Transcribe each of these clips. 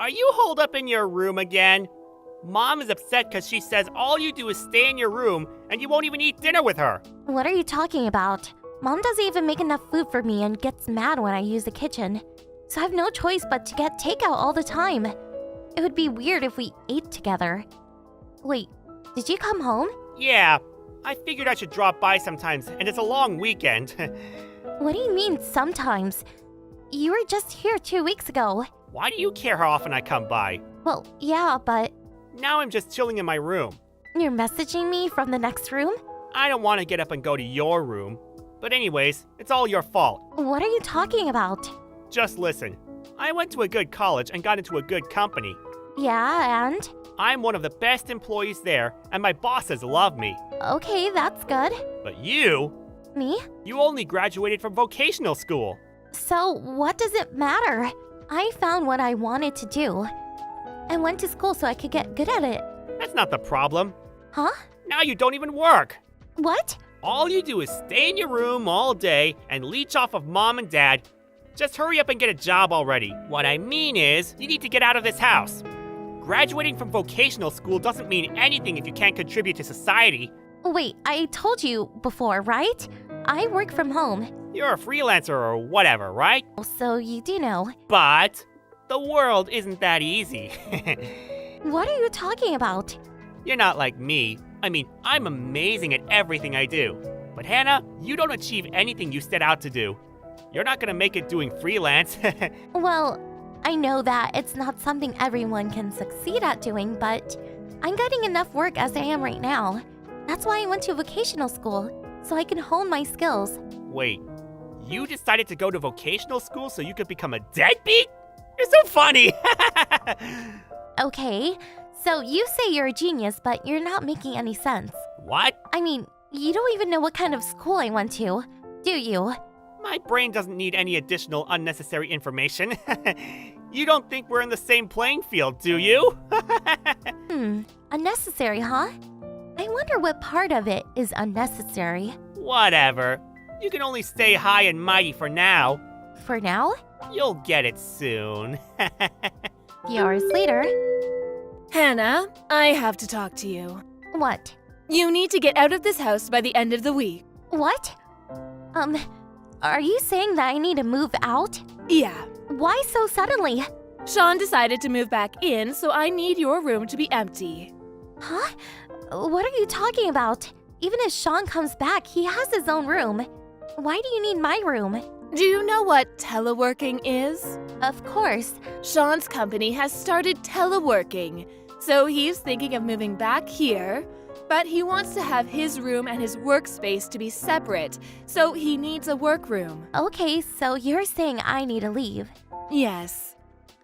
Are you holed up in your room again? Mom is upset because she says all you do is stay in your room and you won't even eat dinner with her. What are you talking about? Mom doesn't even make enough food for me and gets mad when I use the kitchen. So I have no choice but to get takeout all the time. It would be weird if we ate together. Wait, did you come home? Yeah, I figured I should drop by sometimes, and it's a long weekend. What do you mean sometimes? You were just here 2 weeks ago. Why do you care how often I come by? Well, yeah, but Now I'm just chilling in my room. you're messaging me from the next room? I don't want to get up and go to your room. But anyways, it's all your fault. What are you talking about? Just listen. I went to a good college and got into a good company. Yeah, and? I'm one of the best employees there, and my bosses love me. Okay, that's good. But you Me? only graduated from vocational school. So, what does it matter? I found what I wanted to do. I went to school so I could get good at it. That's not the problem. Huh? Now you don't even work. What? All you do is stay in your room all day and leech off of mom and dad. Just hurry up and get a job already. What I mean is, you need to get out of this house. Graduating from vocational school doesn't mean anything if you can't contribute to society. Wait, I told you before, right? I work from home, You're a freelancer or whatever, right? so you do know. But the world isn't that easy. What are you talking about? You're not like me. I mean, I'm amazing at everything I do. But Hannah, you don't achieve anything you set out to do. You're not gonna make it doing freelance. Well, I know that it's not something everyone can succeed at doing, but I'm getting enough work as I am right now. That's why I went to vocational school, so I can hone my skills. Wait, you decided to go to vocational school so you could become a deadbeat? You're so funny! Okay, so you say you're a genius, but you're not making any sense. What? I mean, you don't even know what kind of school I went to, do you? My brain doesn't need any additional unnecessary information. You don't think we're in the same playing field, do you? Unnecessary, huh? I wonder what part of it is unnecessary. Whatever. You can only stay high and mighty for now. For now? You'll get it soon. Few hours later. Hannah, I have to talk to you. What? You need to get out of this house by the end of the week. What? Are you saying that I need to move out? Yeah. Why so suddenly? Sean decided to move back in, so I need your room to be empty. Huh? What are you talking about? Even if Sean comes back, he has his own room. Why do you need my room? Do you know what teleworking is? Of course. Sean's company has started teleworking, so he's thinking of moving back here, but he wants to have his room and his workspace to be separate, so he needs a workroom. Okay, so you're saying I need to leave. Yes.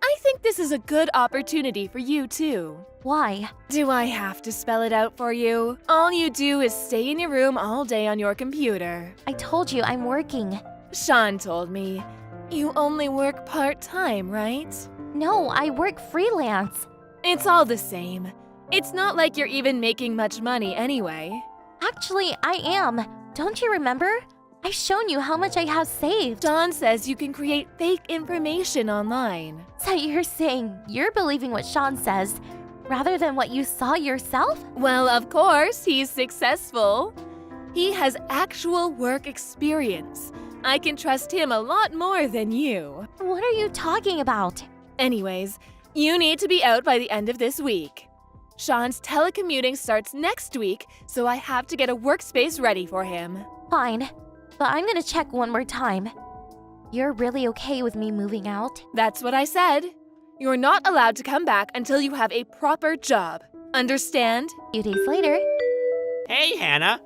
I think this is a good opportunity for you, too. Why? Do I have to spell it out for you? All you do is stay in your room all day on your computer. I told you I'm working. Sean told me. You only work part-time, right? No, I work freelance. It's all the same. It's not like you're even making much money anyway. Actually, I am. Don't you remember? I've shown you how much I have saved. Sean says you can create fake information online. So you're saying you're believing what Sean says rather than what you saw yourself? Well, of course, he's successful. He has actual work experience. I can trust him a lot more than you. What are you talking about? Anyways, you need to be out by the end of this week. Sean's telecommuting starts next week, so I have to get a workspace ready for him. Fine, but I'm gonna check one more time. You're really okay with me moving out? That's what I said. You're not allowed to come back until you have a proper job. Understand? A few days later. Hey, Hannah.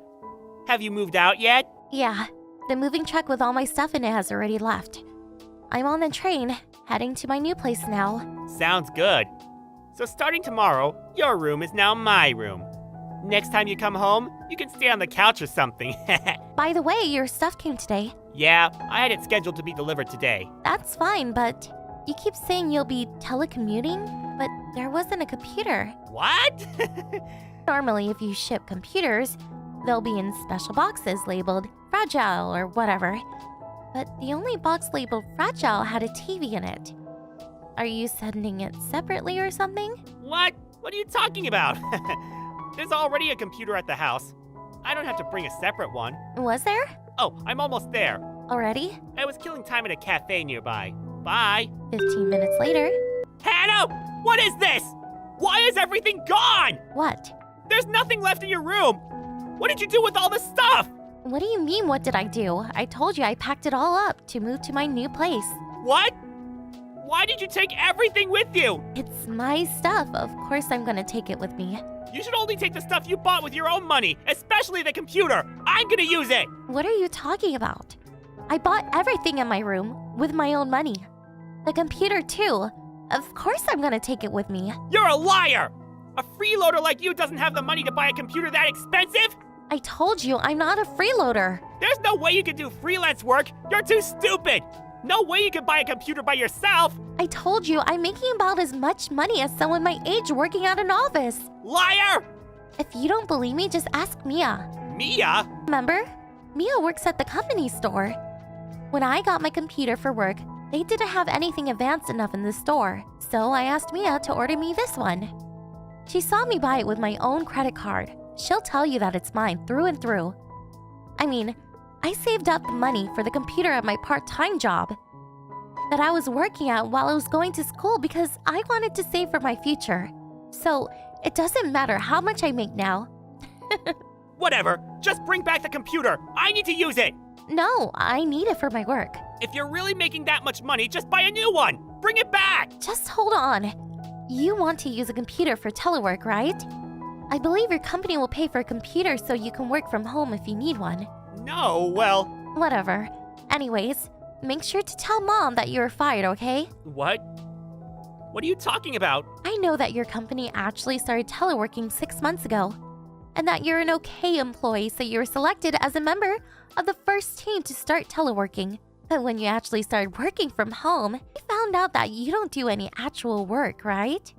Have you moved out yet? Yeah, the moving truck with all my stuff in it has already left. I'm on the train, heading to my new place now. Sounds good. So starting tomorrow, your room is now my room. Next time you come home, you can stay on the couch or something. By the way, your stuff came today. Yeah, I had it scheduled to be delivered today. That's fine, but you keep saying you'll be telecommuting, but there wasn't a computer. What? Normally, if you ship computers, they'll be in special boxes labeled fragile or whatever. But the only box labeled fragile had a TV in it. Are you sending it separately or something? What? What are you talking about? There's already a computer at the house. I don't have to bring a separate one. Was there? Oh, I'm almost there. Already? I was killing time at a cafe nearby. Bye. 15 minutes later. Hannah! What is this? Why is everything gone? What? There's nothing left in your room. What did you do with all the stuff? What do you mean, what did I do? I told you I packed it all up to move to my new place. What? Why did you take everything with you? It's my stuff. Of course I'm gonna take it with me. You should only take the stuff you bought with your own money, especially the computer. I'm gonna use it. What are you talking about? I bought everything in my room with my own money. The computer too. Of course I'm gonna take it with me. You're a liar! A freeloader like you doesn't have the money to buy a computer that expensive? I told you I'm not a freeloader. There's no way you can do freelance work. You're too stupid. No way you can buy a computer by yourself. I told you I'm making about as much money as someone my age working at an office. Liar! If you don't believe me, just ask Mia. Mia? Remember? Mia works at the company store. When I got my computer for work, they didn't have anything advanced enough in the store, so I asked Mia to order me this one. She saw me buy it with my own credit card. She'll tell you that it's mine through and through. I mean, I saved up the money for the computer at my part-time job that I was working at while I was going to school because I wanted to save for my future. So, it doesn't matter how much I make now. Whatever. Just bring back the computer. I need to use it. No, I need it for my work. If you're really making that much money, just buy a new one. Bring it back. Just hold on. You want to use a computer for telework, right? I believe your company will pay for a computer so you can work from home if you need one. No, well... Whatever. Anyways, make sure to tell Mom that you were fired, okay? What? What are you talking about? I know that your company actually started teleworking 6 months ago, and that you're an okay employee, so you were selected as a member of the first team to start teleworking. But when you actually started working from home, you found out that you don't do any actual work, right?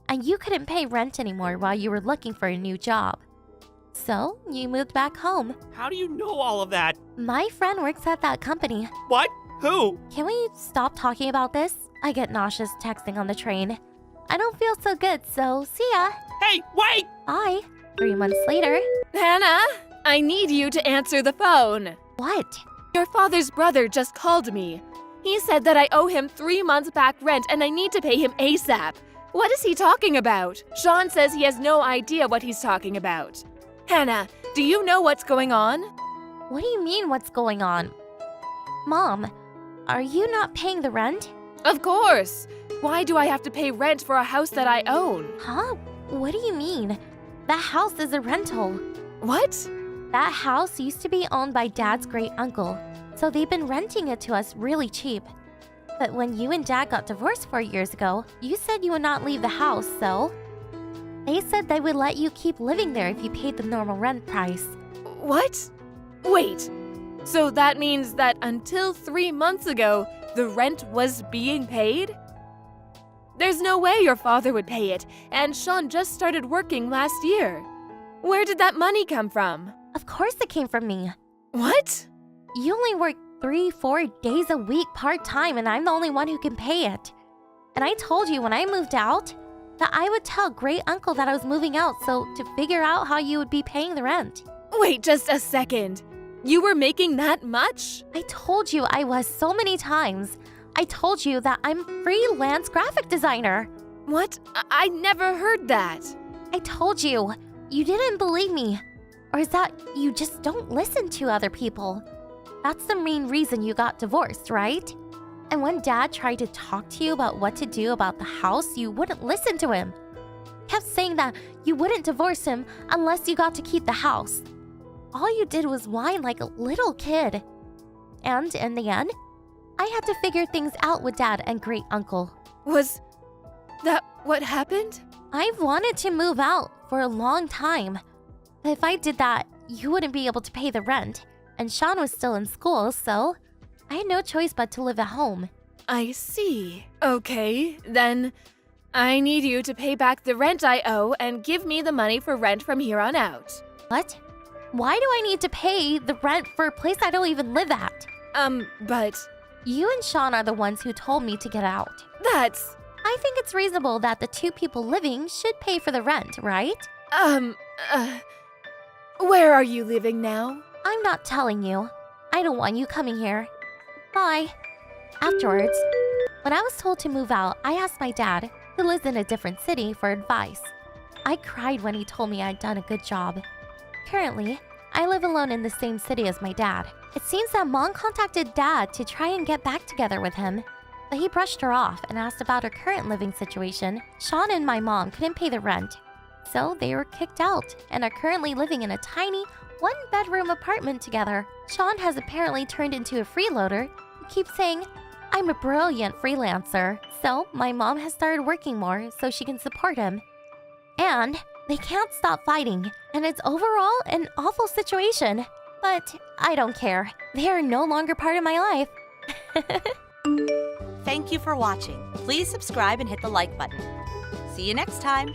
And you couldn't pay rent anymore while you were looking for a new job. So, you moved back home. How do you know all of that? My friend works at that company. What? Who? Can we stop talking about this? I get nauseous texting on the train. I don't feel so good, so see ya. Hey, wait! Bye. 3 months later. Hannah, I need you to answer the phone. What? Your father's brother just called me. He said that I owe him 3 months back rent and I need to pay him ASAP. What is he talking about? Sean says he has no idea what he's talking about. Hannah, do you know what's going on? What do you mean, what's going on? Mom, are you not paying the rent? Of course. Why do I have to pay rent for a house that I own? Huh? What do you mean? That house is a rental. What? That house used to be owned by Dad's great uncle, so they've been renting it to us really cheap. But when you and Dad got divorced 4 years ago, you said you would not leave the house, so... They said they would let you keep living there if you paid the normal rent price. What? Wait. So that means that until 3 months ago, the rent was being paid? There's no way your father would pay it, and Sean just started working last year. Where did that money come from? Of course it came from me. What? You only work 3-4 days a week part-time and I'm the only one who can pay it. And I told you when I moved out that I would tell great uncle that I was moving out so to figure out how you would be paying the rent. Wait just a second. You were making that much? I told you I was so many times. I told you that I'm freelance graphic designer. What? I never heard that. I told you. You didn't believe me. Or is that you just don't listen to other people? That's the main reason you got divorced, right? And when Dad tried to talk to you about what to do about the house, you wouldn't listen to him. Kept saying that you wouldn't divorce him unless you got to keep the house. All you did was whine like a little kid. And in the end, I had to figure things out with Dad and great uncle. Was that what happened? I've wanted to move out for a long time. But if I did that, you wouldn't be able to pay the rent. And Sean was still in school, so I had no choice but to live at home. I see. Okay, then I need you to pay back the rent I owe and give me the money for rent from here on out. What? Why do I need to pay the rent for a place I don't even live at? But You and Sean are the ones who told me to get out. That's... I think it's reasonable that the two people living should pay for the rent, right? Where are you living now? I'm not telling you. I don't want you coming here. Bye. Afterwards, when I was told to move out, I asked my dad, who lives in a different city, for advice. I cried when he told me I'd done a good job. Currently, I live alone in the same city as my dad. It seems that Mom contacted Dad to try and get back together with him, but he brushed her off and asked about her current living situation. Sean and my mom couldn't pay the rent, so they were kicked out and are currently living in a tiny one-bedroom apartment together. Sean has apparently turned into a freeloader who keeps saying, "I'm a brilliant freelancer," so my mom has started working more so she can support him. And they can't stop fighting, and it's overall an awful situation. But I don't care. They are no longer part of my life. Thank you for watching. Please subscribe and hit the like button. See you next time.